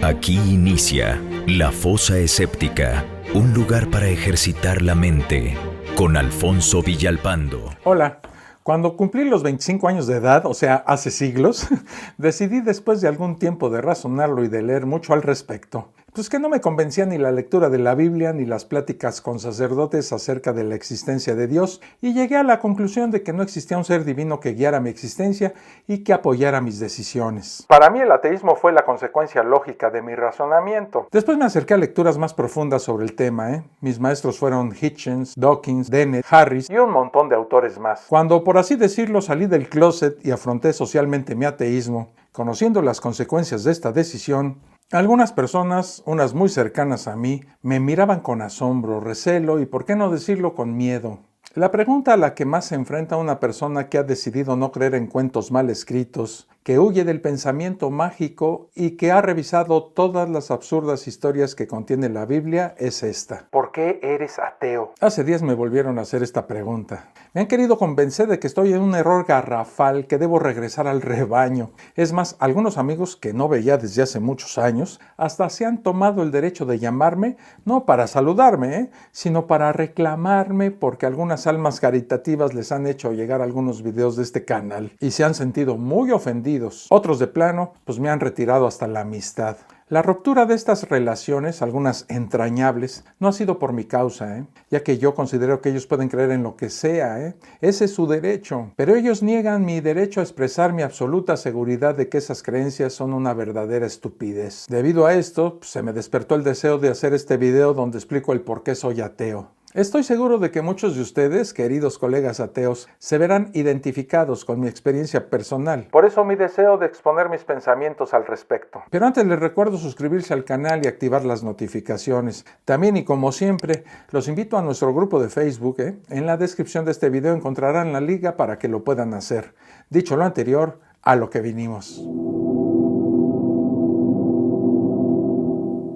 Aquí inicia La Fosa Escéptica, un lugar para ejercitar la mente, con Alfonso Villalpando. Hola, cuando cumplí los 25 años de edad, o sea, hace siglos, decidí después de algún tiempo de razonarlo y de leer mucho al respecto, pues que no me convencía ni la lectura de la Biblia ni las pláticas con sacerdotes acerca de la existencia de Dios, y llegué a la conclusión de que no existía un ser divino que guiara mi existencia y que apoyara mis decisiones. Para mí el ateísmo fue la consecuencia lógica de mi razonamiento. Después me acerqué a lecturas más profundas sobre el tema. Mis maestros fueron Hitchens, Dawkins, Dennett, Harris y un montón de autores más. Cuando, por así decirlo, salí del closet y afronté socialmente mi ateísmo, conociendo las consecuencias de esta decisión, algunas personas, unas muy cercanas a mí, me miraban con asombro, recelo y, por qué no decirlo, con miedo. La pregunta a la que más se enfrenta una persona que ha decidido no creer en cuentos mal escritos, que huye del pensamiento mágico y que ha revisado todas las absurdas historias que contiene la Biblia es esta: ¿por qué eres ateo? Hace días me volvieron a hacer esta pregunta. Me han querido convencer de que estoy en un error garrafal, que debo regresar al rebaño. Es más, algunos amigos que no veía desde hace muchos años, hasta se han tomado el derecho de llamarme, no para saludarme, sino para reclamarme porque algunas almas caritativas les han hecho llegar algunos videos de este canal y se han sentido muy ofendidos. Otros de plano, pues me han retirado hasta la amistad. La ruptura de estas relaciones, algunas entrañables, no ha sido por mi causa, ya que yo considero que ellos pueden creer en lo que sea, Ese es su derecho. Pero ellos niegan mi derecho a expresar mi absoluta seguridad de que esas creencias son una verdadera estupidez. Debido a esto, se me despertó el deseo de hacer este video donde explico el por qué soy ateo. Estoy seguro de que muchos de ustedes, queridos colegas ateos, se verán identificados con mi experiencia personal. Por eso mi deseo de exponer mis pensamientos al respecto. Pero antes les recuerdo suscribirse al canal y activar las notificaciones. También, y como siempre, los invito a nuestro grupo de Facebook. En la descripción de este video encontrarán la liga para que lo puedan hacer. Dicho lo anterior, a lo que vinimos.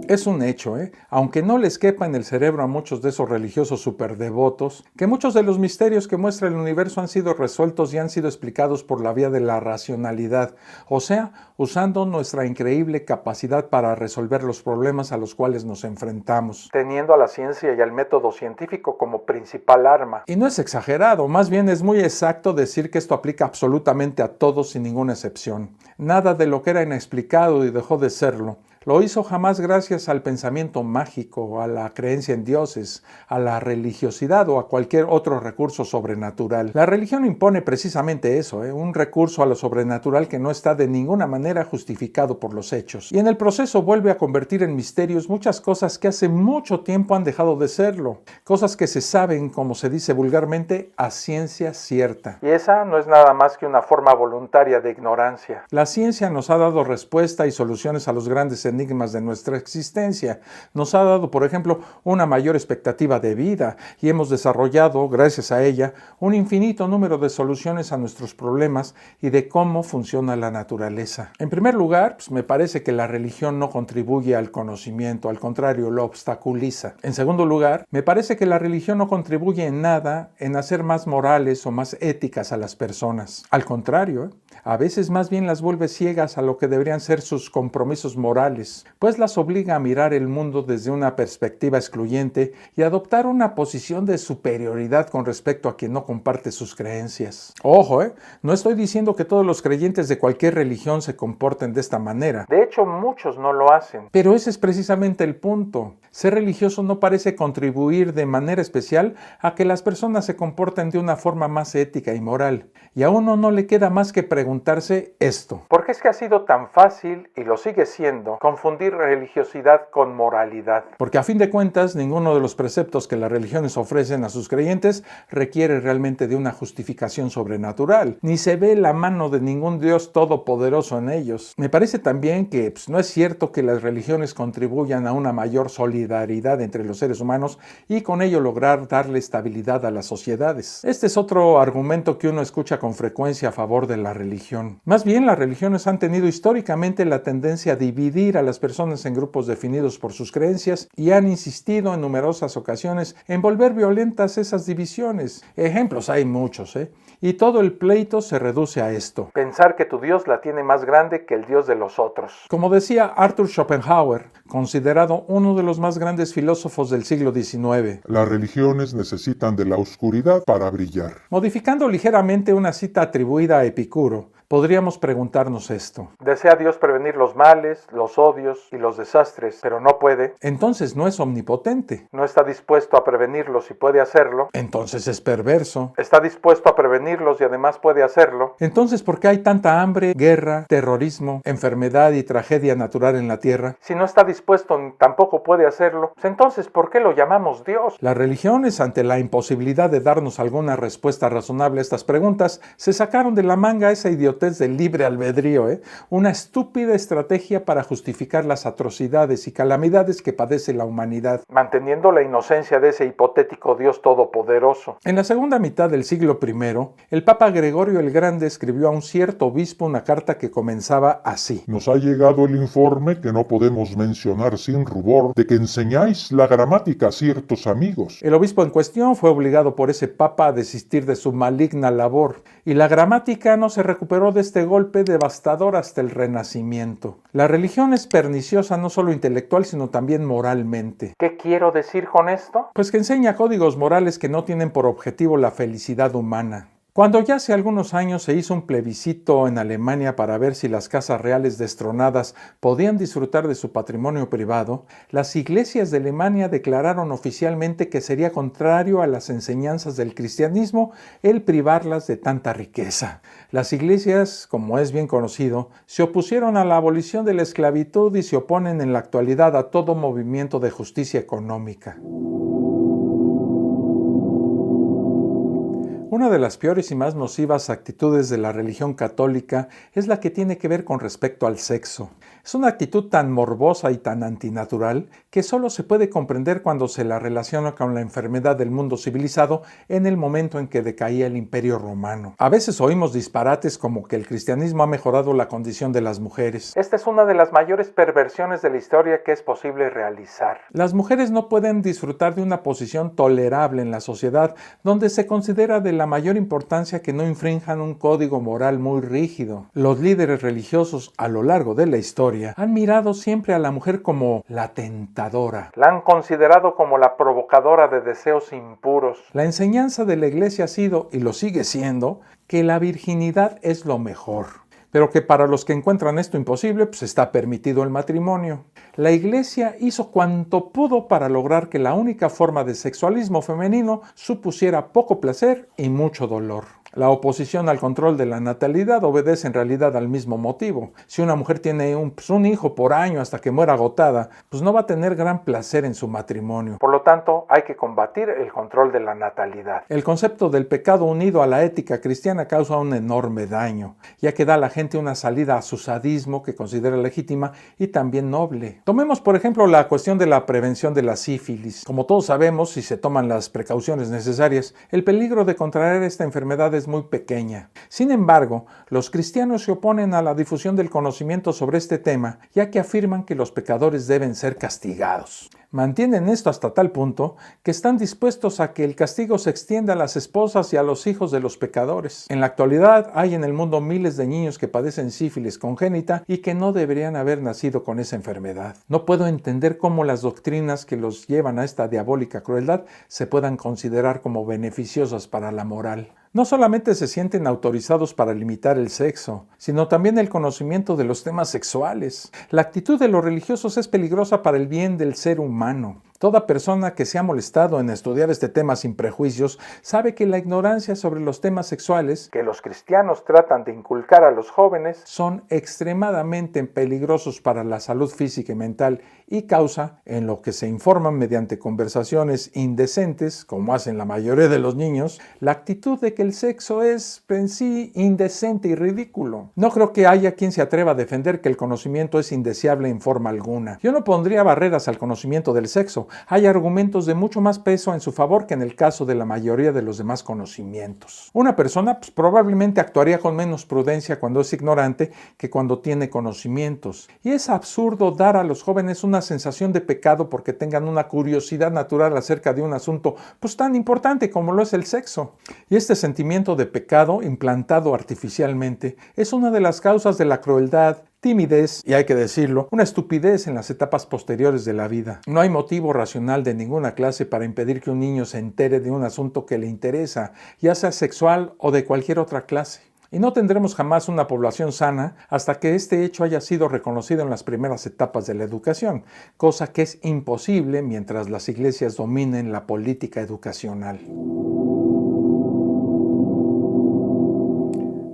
Es un hecho, aunque no les quepa en el cerebro a muchos de esos religiosos superdevotos, que muchos de los misterios que muestra el universo han sido resueltos y han sido explicados por la vía de la racionalidad, o sea, usando nuestra increíble capacidad para resolver los problemas a los cuales nos enfrentamos, teniendo a la ciencia y al método científico como principal arma. Y no es exagerado, más bien es muy exacto decir que esto aplica absolutamente a todos sin ninguna excepción. Nada de lo que era inexplicado y dejó de serlo lo hizo jamás gracias al pensamiento mágico, a la creencia en dioses, a la religiosidad o a cualquier otro recurso sobrenatural. La religión impone precisamente eso, un recurso a lo sobrenatural que no está de ninguna manera justificado por los hechos. Y en el proceso vuelve a convertir en misterios muchas cosas que hace mucho tiempo han dejado de serlo. Cosas que se saben, como se dice vulgarmente, a ciencia cierta. Y esa no es nada más que una forma voluntaria de ignorancia. La ciencia nos ha dado respuesta y soluciones a los grandes enigmas de nuestra existencia. Nos ha dado, por ejemplo, una mayor expectativa de vida y hemos desarrollado, gracias a ella, un infinito número de soluciones a nuestros problemas y de cómo funciona la naturaleza. En primer lugar, me parece que la religión no contribuye al conocimiento, al contrario, lo obstaculiza. En segundo lugar, me parece que la religión no contribuye en nada en hacer más morales o más éticas a las personas. Al contrario, a veces más bien las vuelve ciegas a lo que deberían ser sus compromisos morales, pues las obliga a mirar el mundo desde una perspectiva excluyente y adoptar una posición de superioridad con respecto a quien no comparte sus creencias. Ojo, no estoy diciendo que todos los creyentes de cualquier religión se comporten de esta manera. De hecho, muchos no lo hacen. Pero ese es precisamente el punto. Ser religioso no parece contribuir de manera especial a que las personas se comporten de una forma más ética y moral. Y a uno no le queda más que preguntarse esto: ¿por qué es que ha sido tan fácil, y lo sigue siendo, confundir religiosidad con moralidad? Porque a fin de cuentas, ninguno de los preceptos que las religiones ofrecen a sus creyentes requiere realmente de una justificación sobrenatural, ni se ve la mano de ningún Dios todopoderoso en ellos. Me parece también que no es cierto que las religiones contribuyan a una mayor solidaridad entre los seres humanos y con ello lograr darle estabilidad a las sociedades. Este es otro argumento que uno escucha con frecuencia a favor de la religión. religión. Más bien, las religiones han tenido históricamente la tendencia a dividir a las personas en grupos definidos por sus creencias y han insistido en numerosas ocasiones en volver violentas esas divisiones. Ejemplos hay muchos, Y todo el pleito se reduce a esto: pensar que tu Dios la tiene más grande que el Dios de los otros. Como decía Arthur Schopenhauer, considerado uno de los más grandes filósofos del siglo XIX, las religiones necesitan de la oscuridad para brillar. Modificando ligeramente una cita atribuida a Epicuro, podríamos preguntarnos esto: ¿desea Dios prevenir los males, los odios y los desastres, pero no puede? Entonces no es omnipotente. ¿No está dispuesto a prevenirlos y puede hacerlo? Entonces es perverso. ¿Está dispuesto a prevenirlos y además puede hacerlo? Entonces, ¿por qué hay tanta hambre, guerra, terrorismo, enfermedad y tragedia natural en la tierra? Si no está dispuesto ni tampoco puede hacerlo, pues entonces ¿por qué lo llamamos Dios? Las religiones, ante la imposibilidad de darnos alguna respuesta razonable a estas preguntas, se sacaron de la manga esa idiotez del libre albedrío, una estúpida estrategia para justificar las atrocidades y calamidades que padece la humanidad, manteniendo la inocencia de ese hipotético Dios todopoderoso. En la segunda mitad del siglo I, el Papa Gregorio el Grande escribió a un cierto obispo una carta que comenzaba así: Nos ha llegado el informe que no podemos mencionar sin rubor de que enseñáis la gramática a ciertos amigos. El obispo en cuestión fue obligado por ese papa a desistir de su maligna labor, y la gramática no se recuperó de este golpe devastador hasta el Renacimiento. La religión es perniciosa no solo intelectual, sino también moralmente. ¿Qué quiero decir con esto? Pues que enseña códigos morales que no tienen por objetivo la felicidad humana. Cuando ya hace algunos años se hizo un plebiscito en Alemania para ver si las casas reales destronadas podían disfrutar de su patrimonio privado, las iglesias de Alemania declararon oficialmente que sería contrario a las enseñanzas del cristianismo el privarlas de tanta riqueza. Las iglesias, como es bien conocido, se opusieron a la abolición de la esclavitud y se oponen en la actualidad a todo movimiento de justicia económica. Una de las peores y más nocivas actitudes de la religión católica es la que tiene que ver con respecto al sexo. Es una actitud tan morbosa y tan antinatural que solo se puede comprender cuando se la relaciona con la enfermedad del mundo civilizado en el momento en que decaía el Imperio Romano. A veces oímos disparates como que el cristianismo ha mejorado la condición de las mujeres. Esta es una de las mayores perversiones de la historia que es posible realizar. Las mujeres no pueden disfrutar de una posición tolerable en la sociedad donde se considera de la mayor importancia que no infrinjan un código moral muy rígido. Los líderes religiosos a lo largo de la historia han mirado siempre a la mujer como la tentadora. La han considerado como la provocadora de deseos impuros. La enseñanza de la iglesia ha sido, y lo sigue siendo, que la virginidad es lo mejor, pero que para los que encuentran esto imposible, pues está permitido el matrimonio. La iglesia hizo cuanto pudo para lograr que la única forma de sexualismo femenino supusiera poco placer y mucho dolor. La oposición al control de la natalidad obedece en realidad al mismo motivo. Si una mujer tiene un hijo por año hasta que muera agotada, pues no va a tener gran placer en su matrimonio. Por lo tanto, hay que combatir el control de la natalidad. El concepto del pecado unido a la ética cristiana causa un enorme daño, ya que da a la gente una salida a su sadismo que considera legítima y también noble. Tomemos, por ejemplo, la cuestión de la prevención de la sífilis. Como todos sabemos, si se toman las precauciones necesarias, el peligro de contraer esta enfermedad es muy pequeña. Sin embargo, los cristianos se oponen a la difusión del conocimiento sobre este tema, ya que afirman que los pecadores deben ser castigados. Mantienen esto hasta tal punto que están dispuestos a que el castigo se extienda a las esposas y a los hijos de los pecadores. En la actualidad hay en el mundo miles de niños que padecen sífilis congénita y que no deberían haber nacido con esa enfermedad. No puedo entender cómo las doctrinas que los llevan a esta diabólica crueldad se puedan considerar como beneficiosas para la moral. No solamente se sienten autorizados para limitar el sexo, sino también el conocimiento de los temas sexuales. La actitud de los religiosos es peligrosa para el bien del ser humano. Toda persona que se ha molestado en estudiar este tema sin prejuicios sabe que la ignorancia sobre los temas sexuales que los cristianos tratan de inculcar a los jóvenes son extremadamente peligrosos para la salud física y mental y causa, en lo que se informan mediante conversaciones indecentes, como hacen la mayoría de los niños, la actitud de que el sexo es en sí indecente y ridículo. No creo que haya quien se atreva a defender que el conocimiento es indeseable en forma alguna. Yo no pondría barreras al conocimiento del sexo, caso, hay argumentos de mucho más peso en su favor que en el caso de la mayoría de los demás conocimientos. Una persona probablemente actuaría con menos prudencia cuando es ignorante que cuando tiene conocimientos. Y es absurdo dar a los jóvenes una sensación de pecado porque tengan una curiosidad natural acerca de un asunto tan importante como lo es el sexo. Y este sentimiento de pecado, implantado artificialmente, es una de las causas de la crueldad, timidez y, hay que decirlo, una estupidez en las etapas posteriores de la vida. No hay motivo racional de ninguna clase para impedir que un niño se entere de un asunto que le interesa, ya sea sexual o de cualquier otra clase. Y no tendremos jamás una población sana hasta que este hecho haya sido reconocido en las primeras etapas de la educación, cosa que es imposible mientras las iglesias dominen la política educacional.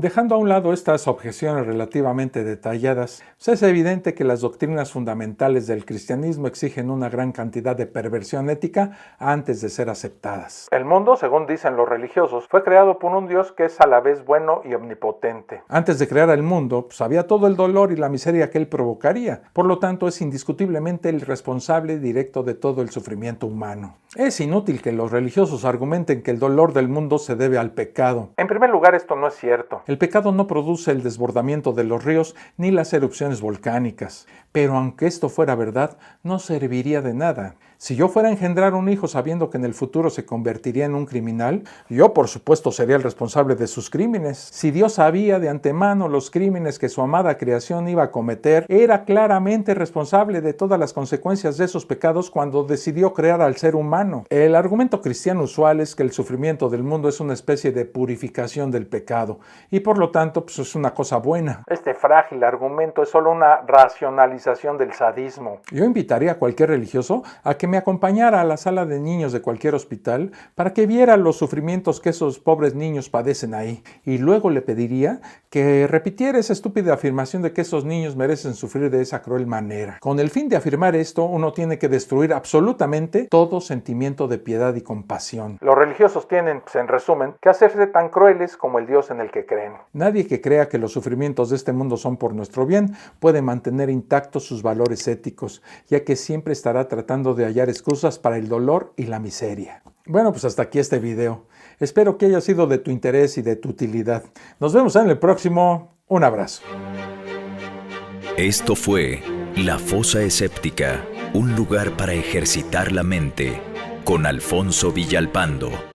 Dejando a un lado estas objeciones relativamente detalladas, es evidente que las doctrinas fundamentales del cristianismo exigen una gran cantidad de perversión ética antes de ser aceptadas. El mundo, según dicen los religiosos, fue creado por un Dios que es a la vez bueno y omnipotente. Antes de crear el mundo, había todo el dolor y la miseria que él provocaría. Por lo tanto, es indiscutiblemente el responsable directo de todo el sufrimiento humano. Es inútil que los religiosos argumenten que el dolor del mundo se debe al pecado. En primer lugar, esto no es cierto. El pecado no produce el desbordamiento de los ríos ni las erupciones volcánicas. Pero aunque esto fuera verdad, no serviría de nada. Si yo fuera a engendrar un hijo sabiendo que en el futuro se convertiría en un criminal, yo por supuesto sería el responsable de sus crímenes. Si Dios sabía de antemano los crímenes que su amada creación iba a cometer, era claramente responsable de todas las consecuencias de esos pecados cuando decidió crear al ser humano. El argumento cristiano usual es que el sufrimiento del mundo es una especie de purificación del pecado y por lo tanto es una cosa buena. Este frágil argumento es solo una racionalización del sadismo. Yo invitaría a cualquier religioso a que me acompañara a la sala de niños de cualquier hospital para que viera los sufrimientos que esos pobres niños padecen ahí, y luego le pediría que repitiera esa estúpida afirmación de que esos niños merecen sufrir de esa cruel manera. Con el fin de afirmar esto, uno tiene que destruir absolutamente todo sentimiento de piedad y compasión. Los religiosos tienen, en resumen, que hacerse tan crueles como el Dios en el que creen. Nadie que crea que los sufrimientos de este mundo son por nuestro bien puede mantener intactos sus valores éticos, ya que siempre estará tratando de hallar excusas para el dolor y la miseria. Bueno, hasta aquí este video. Espero que haya sido de tu interés y de tu utilidad. Nos vemos en el próximo. Un abrazo. Esto fue La Fosa Escéptica, un lugar para ejercitar la mente, con Alfonso Villalpando.